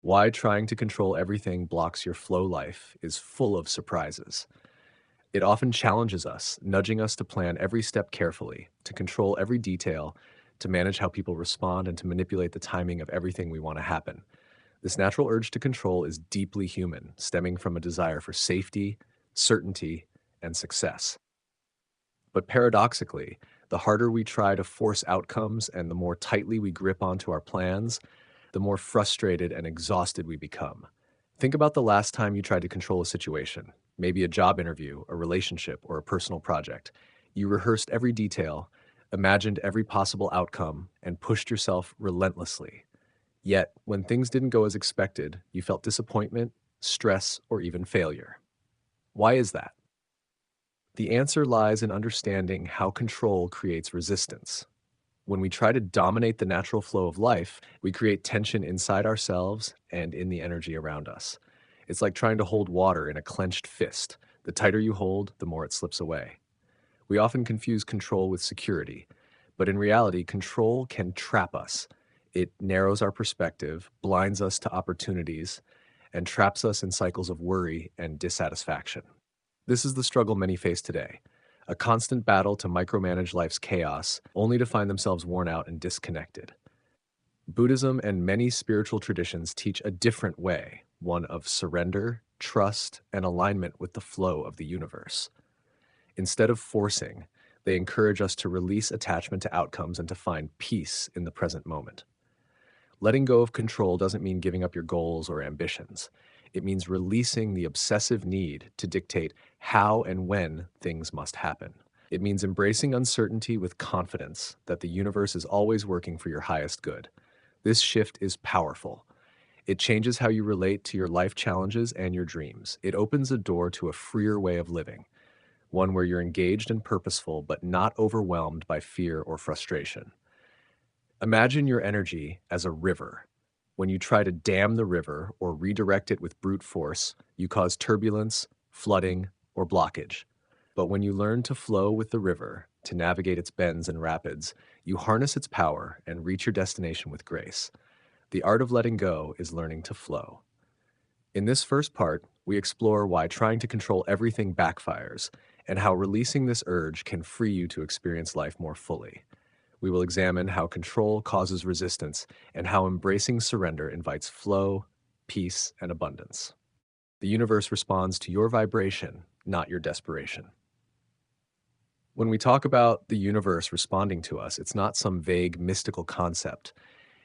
Why trying to control everything blocks your flow life is full of surprises. It often challenges us, nudging us to plan every step carefully, to control every detail, to manage how people respond, and to manipulate the timing of everything we want to happen. This natural urge to control is deeply human, stemming from a desire for safety, certainty, and success. But paradoxically, the harder we try to force outcomes and the more tightly we grip onto our plans, the more frustrated and exhausted we become. Think about the last time you tried to control a situation, maybe a job interview, a relationship, or a personal project. You rehearsed every detail, imagined every possible outcome, and pushed yourself relentlessly. Yet, when things didn't go as expected, you felt disappointment, stress, or even failure. Why is that? The answer lies in understanding how control creates resistance. When we try to dominate the natural flow of life, we create tension inside ourselves and in the energy around us. It's like trying to hold water in a clenched fist. The tighter you hold, the more it slips away. We often confuse control with security, but in reality, control can trap us. It narrows our perspective, blinds us to opportunities, and traps us in cycles of worry and dissatisfaction. This is the struggle many face today, a constant battle to micromanage life's chaos, only to find themselves worn out and disconnected. Buddhism and many spiritual traditions teach a different way, one of surrender, trust, and alignment with the flow of the universe. Instead of forcing, they encourage us to release attachment to outcomes and to find peace in the present moment. Letting go of control doesn't mean giving up your goals or ambitions. It means releasing the obsessive need to dictate how and when things must happen. It means embracing uncertainty with confidence that the universe is always working for your highest good. This shift is powerful. It changes how you relate to your life challenges and your dreams. It opens a door to a freer way of living, one where you're engaged and purposeful but not overwhelmed by fear or frustration. Imagine your energy as a river. When you try to dam the river or redirect it with brute force, you cause turbulence, flooding, or blockage. But when you learn to flow with the river, to navigate its bends and rapids, you harness its power and reach your destination with grace. The art of letting go is learning to flow. In this first part, we explore why trying to control everything backfires and how releasing this urge can free you to experience life more fully. We will examine how control causes resistance and how embracing surrender invites flow, peace, and abundance. The universe responds to your vibration, not your desperation. When we talk about the universe responding to us, it's not some vague mystical concept.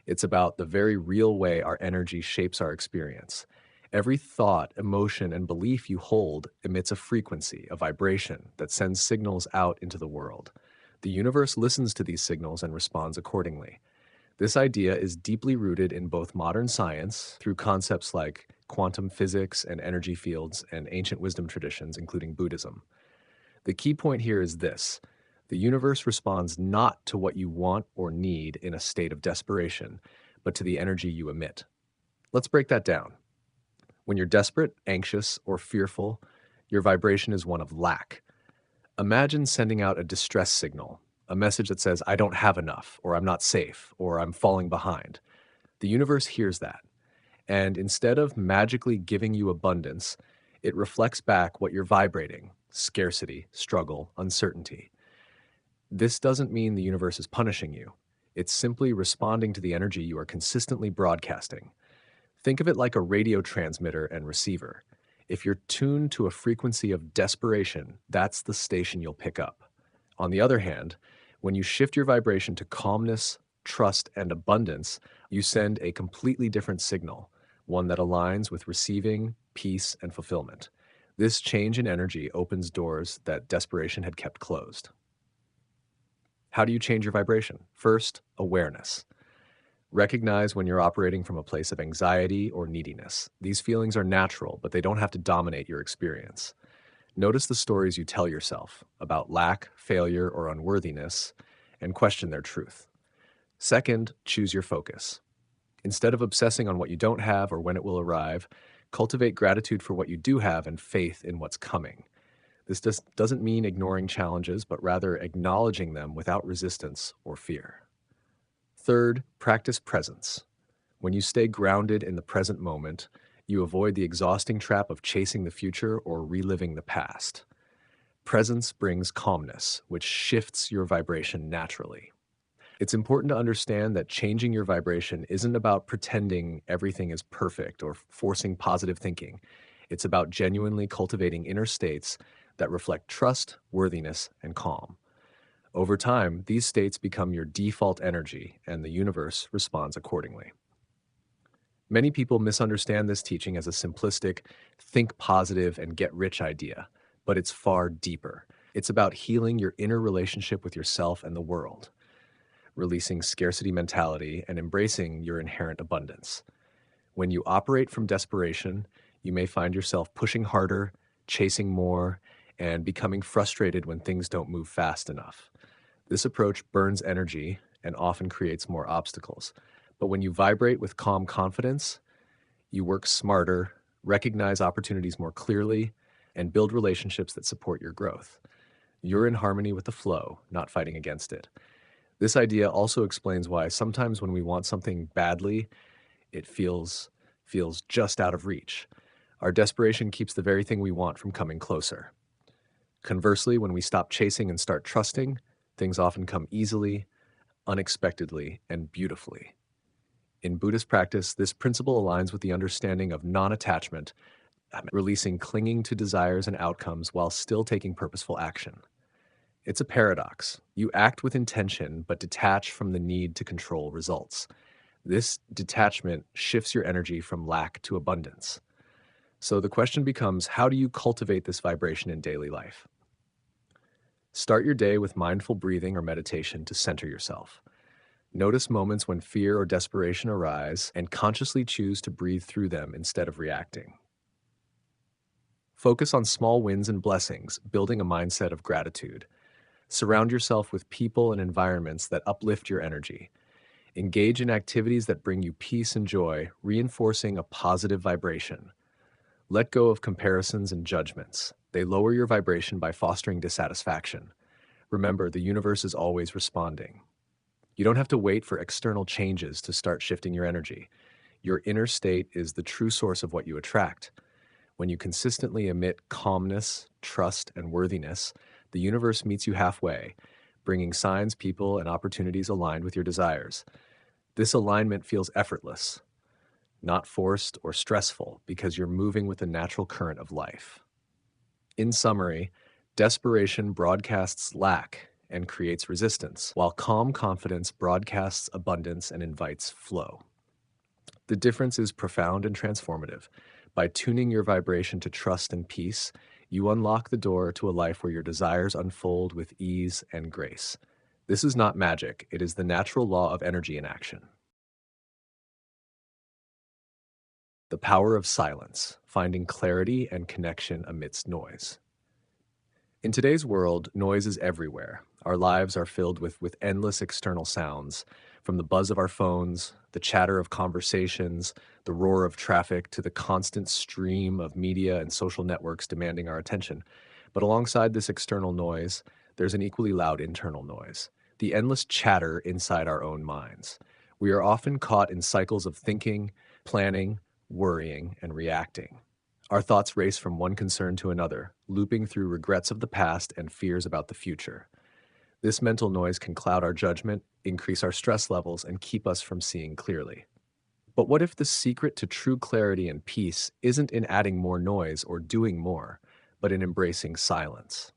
It's about the very real way our energy shapes our experience. Every thought, emotion, and belief you hold emits a frequency, a vibration that sends signals out into the world. The universe listens to these signals and responds accordingly. This idea is deeply rooted in both modern science, through concepts like quantum physics and energy fields, and ancient wisdom traditions, including Buddhism. The key point here is this: the universe responds not to what you want or need in a state of desperation, but to the energy you emit. Let's break that down. When you're desperate, anxious, or fearful, your vibration is one of lack. Imagine sending out a distress signal, a message that says, "I don't have enough," or "I'm not safe," or "I'm falling behind." The universe hears that, and instead of magically giving you abundance, it reflects back what you're vibrating: scarcity, struggle, uncertainty. This doesn't mean the universe is punishing you. It's simply responding to the energy you are consistently broadcasting. Think of it like a radio transmitter and receiver. If you're tuned to a frequency of desperation, that's the station you'll pick up. On the other hand, when you shift your vibration to calmness, trust, and abundance, you send a completely different signal, one that aligns with receiving, peace, and fulfillment. This change in energy opens doors that desperation had kept closed. How do you change your vibration? First, awareness. Recognize when you're operating from a place of anxiety or neediness. These feelings are natural, but they don't have to dominate your experience. Notice the stories you tell yourself about lack, failure, or unworthiness, and question their truth. Second, choose your focus. Instead of obsessing on what you don't have or when it will arrive, cultivate gratitude for what you do have and faith in what's coming. This doesn't mean ignoring challenges, but rather acknowledging them without resistance or fear. Third, practice presence. When you stay grounded in the present moment, you avoid the exhausting trap of chasing the future or reliving the past. Presence brings calmness, which shifts your vibration naturally. It's important to understand that changing your vibration isn't about pretending everything is perfect or forcing positive thinking. It's about genuinely cultivating inner states that reflect trust, worthiness, and calm. Over time, these states become your default energy, and the universe responds accordingly. Many people misunderstand this teaching as a simplistic, think positive and get rich idea, but it's far deeper. It's about healing your inner relationship with yourself and the world, releasing scarcity mentality and embracing your inherent abundance. When you operate from desperation, you may find yourself pushing harder, chasing more, and becoming frustrated when things don't move fast enough. This approach burns energy and often creates more obstacles. But when you vibrate with calm confidence, you work smarter, recognize opportunities more clearly, and build relationships that support your growth. You're in harmony with the flow, not fighting against it. This idea also explains why sometimes when we want something badly, it feels just out of reach. Our desperation keeps the very thing we want from coming closer. Conversely, when we stop chasing and start trusting, things often come easily, unexpectedly, and beautifully. In Buddhist practice, this principle aligns with the understanding of non-attachment, releasing clinging to desires and outcomes while still taking purposeful action. It's a paradox. You act with intention, but detach from the need to control results. This detachment shifts your energy from lack to abundance. So the question becomes, how do you cultivate this vibration in daily life? Start your day with mindful breathing or meditation to center yourself. Notice moments when fear or desperation arise and consciously choose to breathe through them instead of reacting. Focus on small wins and blessings, building a mindset of gratitude. Surround yourself with people and environments that uplift your energy. Engage in activities that bring you peace and joy, reinforcing a positive vibration. Let go of comparisons and judgments. They lower your vibration by fostering dissatisfaction. Remember, the universe is always responding. You don't have to wait for external changes to start shifting your energy. Your inner state is the true source of what you attract. When you consistently emit calmness, trust, and worthiness, the universe meets you halfway, bringing signs, people, and opportunities aligned with your desires. This alignment feels effortless, not forced or stressful, because you're moving with the natural current of life. In summary, desperation broadcasts lack and creates resistance, while calm confidence broadcasts abundance and invites flow. The difference is profound and transformative. By tuning your vibration to trust and peace, you unlock the door to a life where your desires unfold with ease and grace. This is not magic, it is the natural law of energy in action. The power of silence, finding clarity and connection amidst noise. In today's world, noise is everywhere. Our lives are filled with endless external sounds, from the buzz of our phones, the chatter of conversations, the roar of traffic, to the constant stream of media and social networks demanding our attention. But alongside this external noise, there's an equally loud internal noise, the endless chatter inside our own minds. We are often caught in cycles of thinking, planning, worrying, and reacting. Our thoughts race from one concern to another, looping through regrets of the past and fears about the future. This mental noise can cloud our judgment, increase our stress levels, and keep us from seeing clearly. But what if the secret to true clarity and peace isn't in adding more noise or doing more, but in embracing silence?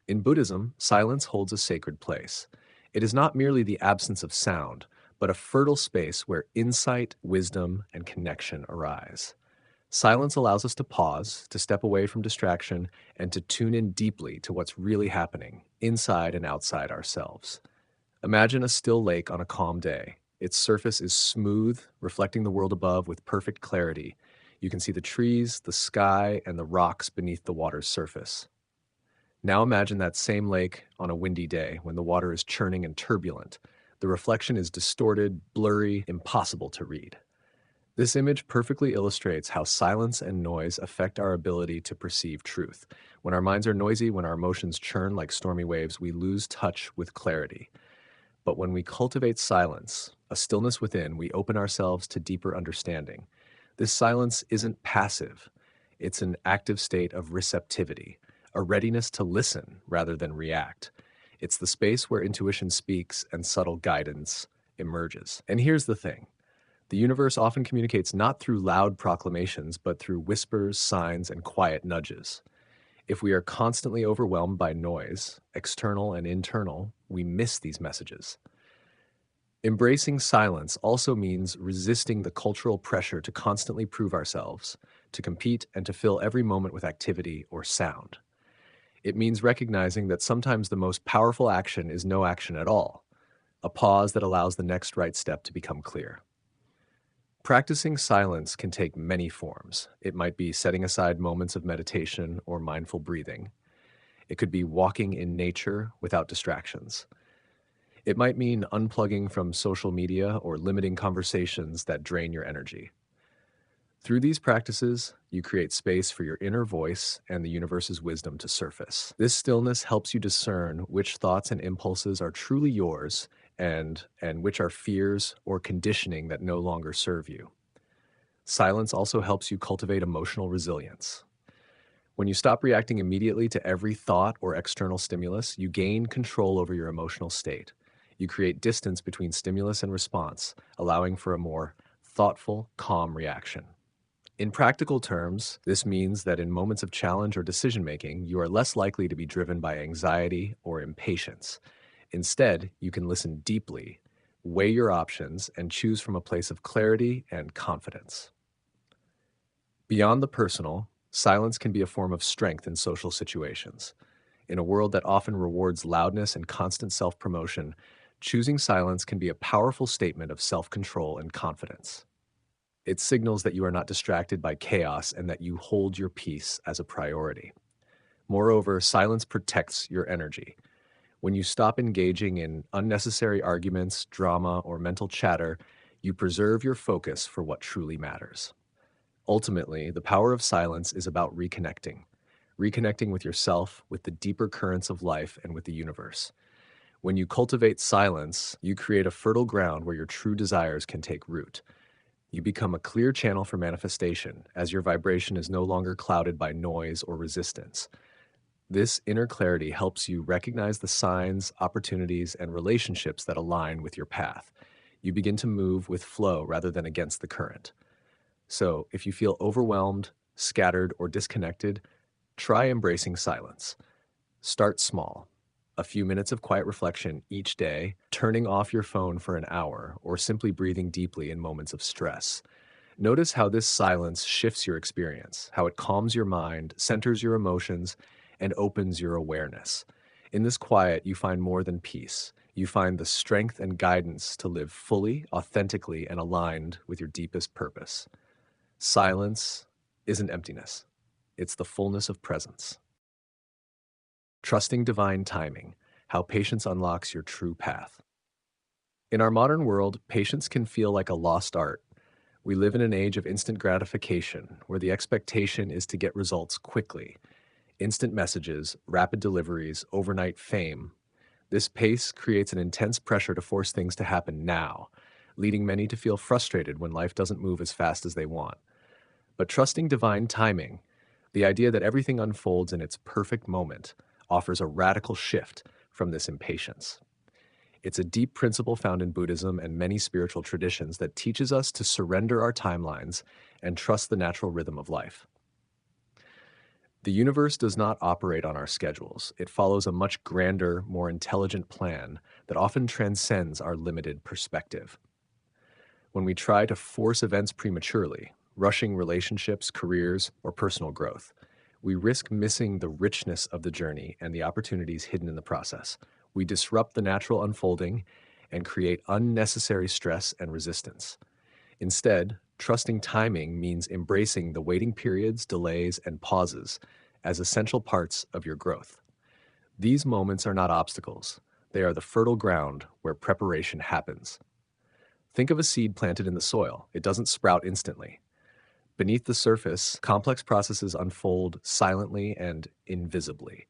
In Buddhism, silence holds a sacred place. It is not merely the absence of sound, but a fertile space where insight, wisdom, and connection arise. Silence allows us to pause, to step away from distraction, and to tune in deeply to what's really happening, inside and outside ourselves. Imagine a still lake on a calm day. Its surface is smooth, reflecting the world above with perfect clarity. You can see the trees, the sky, and the rocks beneath the water's surface. Now imagine that same lake on a windy day when the water is churning and turbulent. The reflection is distorted, blurry, impossible to read. This image perfectly illustrates how silence and noise affect our ability to perceive truth. When our minds are noisy, when our emotions churn like stormy waves, we lose touch with clarity. But when we cultivate silence, a stillness within, we open ourselves to deeper understanding. This silence isn't passive, it's an active state of receptivity, a readiness to listen rather than react. It's the space where intuition speaks and subtle guidance emerges. And here's the thing: the universe often communicates not through loud proclamations, but through whispers, signs, and quiet nudges. If we are constantly overwhelmed by noise, external and internal, we miss these messages. Embracing silence also means resisting the cultural pressure to constantly prove ourselves, to compete, and to fill every moment with activity or sound. It means recognizing that sometimes the most powerful action is no action at all, a pause that allows the next right step to become clear. Practicing silence can take many forms. It might be setting aside moments of meditation or mindful breathing. It could be walking in nature without distractions. It might mean unplugging from social media or limiting conversations that drain your energy. Through these practices, you create space for your inner voice and the universe's wisdom to surface. This stillness helps you discern which thoughts and impulses are truly yours and which are fears or conditioning that no longer serve you. Silence also helps you cultivate emotional resilience. When you stop reacting immediately to every thought or external stimulus, you gain control over your emotional state. You create distance between stimulus and response, allowing for a more thoughtful, calm reaction. In practical terms, this means that in moments of challenge or decision making, you are less likely to be driven by anxiety or impatience. Instead, you can listen deeply, weigh your options, and choose from a place of clarity and confidence. Beyond the personal, silence can be a form of strength in social situations. In a world that often rewards loudness and constant self promotion, choosing silence can be a powerful statement of self control and confidence. It signals that you are not distracted by chaos and that you hold your peace as a priority. Moreover, silence protects your energy. When you stop engaging in unnecessary arguments, drama, or mental chatter, you preserve your focus for what truly matters. Ultimately, the power of silence is about reconnecting with yourself, with the deeper currents of life, and with the universe. When you cultivate silence, you create a fertile ground where your true desires can take root. You become a clear channel for manifestation, as your vibration is no longer clouded by noise or resistance. This inner clarity helps you recognize the signs, opportunities, and relationships that align with your path. You begin to move with flow rather than against the current. So, if you feel overwhelmed, scattered, or disconnected, try embracing silence. Start small. A few minutes of quiet reflection each day, turning off your phone for an hour, or simply breathing deeply in moments of stress. Notice how this silence shifts your experience, how it calms your mind, centers your emotions, and opens your awareness. In this quiet, you find more than peace. You find the strength and guidance to live fully, authentically, and aligned with your deepest purpose. Silence isn't emptiness, it's the fullness of presence. Trusting divine timing, how patience unlocks your true path. In our modern world, patience can feel like a lost art. We live in an age of instant gratification, where the expectation is to get results quickly. Instant messages, rapid deliveries, overnight fame. This pace creates an intense pressure to force things to happen now, leading many to feel frustrated when life doesn't move as fast as they want. But trusting divine timing, the idea that everything unfolds in its perfect moment, offers a radical shift from this impatience. It's a deep principle found in Buddhism and many spiritual traditions that teaches us to surrender our timelines and trust the natural rhythm of life. The universe does not operate on our schedules. It follows a much grander, more intelligent plan that often transcends our limited perspective. When we try to force events prematurely, rushing relationships, careers, or personal growth, we risk missing the richness of the journey and the opportunities hidden in the process. We disrupt the natural unfolding and create unnecessary stress and resistance. Instead, trusting timing means embracing the waiting periods, delays, and pauses as essential parts of your growth. These moments are not obstacles. They are the fertile ground where preparation happens. Think of a seed planted in the soil. It doesn't sprout instantly. Beneath the surface, complex processes unfold silently and invisibly.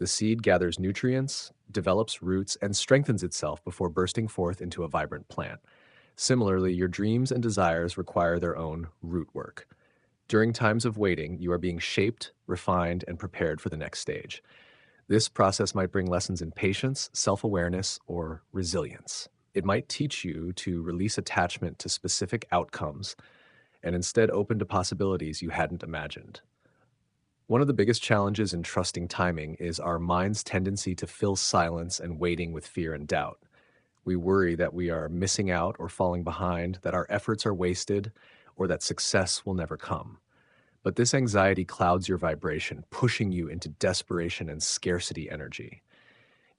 The seed gathers nutrients, develops roots, and strengthens itself before bursting forth into a vibrant plant. Similarly, your dreams and desires require their own root work. During times of waiting, you are being shaped, refined, and prepared for the next stage. This process might bring lessons in patience, self awareness, or resilience. It might teach you to release attachment to specific outcomes and instead open to possibilities you hadn't imagined. One of the biggest challenges in trusting timing is our mind's tendency to fill silence and waiting with fear and doubt. We worry that we are missing out or falling behind, that our efforts are wasted, or that success will never come. But this anxiety clouds your vibration, pushing you into desperation and scarcity energy.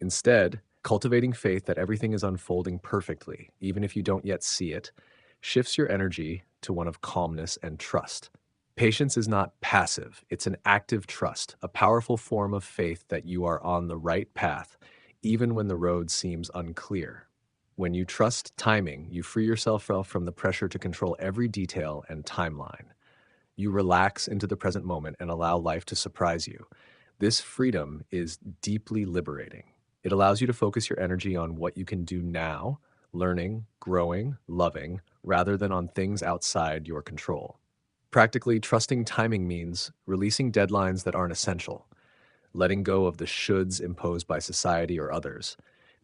Instead, cultivating faith that everything is unfolding perfectly, even if you don't yet see it, shifts your energy to one of calmness and trust. Patience is not passive, it's an active trust, a powerful form of faith that you are on the right path, even when the road seems unclear. When you trust timing, you free yourself from the pressure to control every detail and timeline. You relax into the present moment and allow life to surprise you. This freedom is deeply liberating. It allows you to focus your energy on what you can do now, learning, growing, loving, rather than on things outside your control. Practically, trusting timing means releasing deadlines that aren't essential, letting go of the shoulds imposed by society or others,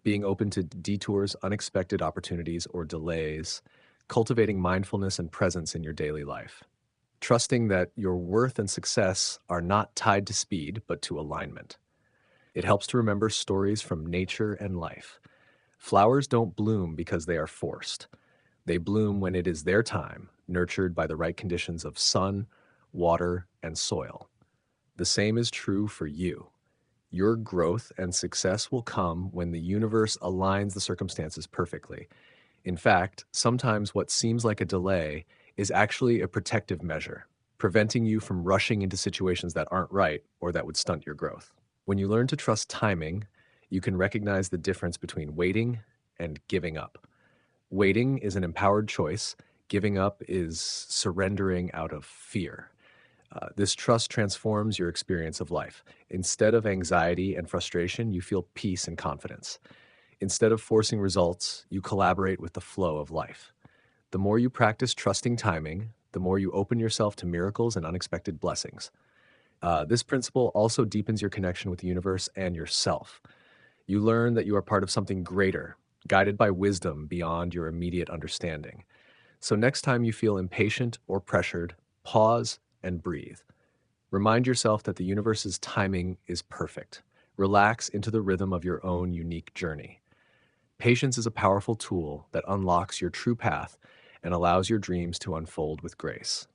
being open to detours, unexpected opportunities, or delays, cultivating mindfulness and presence in your daily life. Trusting that your worth and success are not tied to speed, but to alignment. It helps to remember stories from nature and life. Flowers don't bloom because they are forced. They bloom when it is their time, nurtured by the right conditions of sun, water, and soil. The same is true for you. Your growth and success will come when the universe aligns the circumstances perfectly. In fact, sometimes what seems like a delay is actually a protective measure, preventing you from rushing into situations that aren't right or that would stunt your growth. When you learn to trust timing, you can recognize the difference between waiting and giving up. Waiting is an empowered choice. Giving up is surrendering out of fear. This trust transforms your experience of life. Instead of anxiety and frustration, you feel peace and confidence. Instead of forcing results, you collaborate with the flow of life. The more you practice trusting timing, the more you open yourself to miracles and unexpected blessings. This principle also deepens your connection with the universe and yourself. You learn that you are part of something greater, guided by wisdom beyond your immediate understanding. So next time you feel impatient or pressured, pause and breathe. Remind yourself that the universe's timing is perfect. Relax into the rhythm of your own unique journey. Patience is a powerful tool that unlocks your true path and allows your dreams to unfold with grace.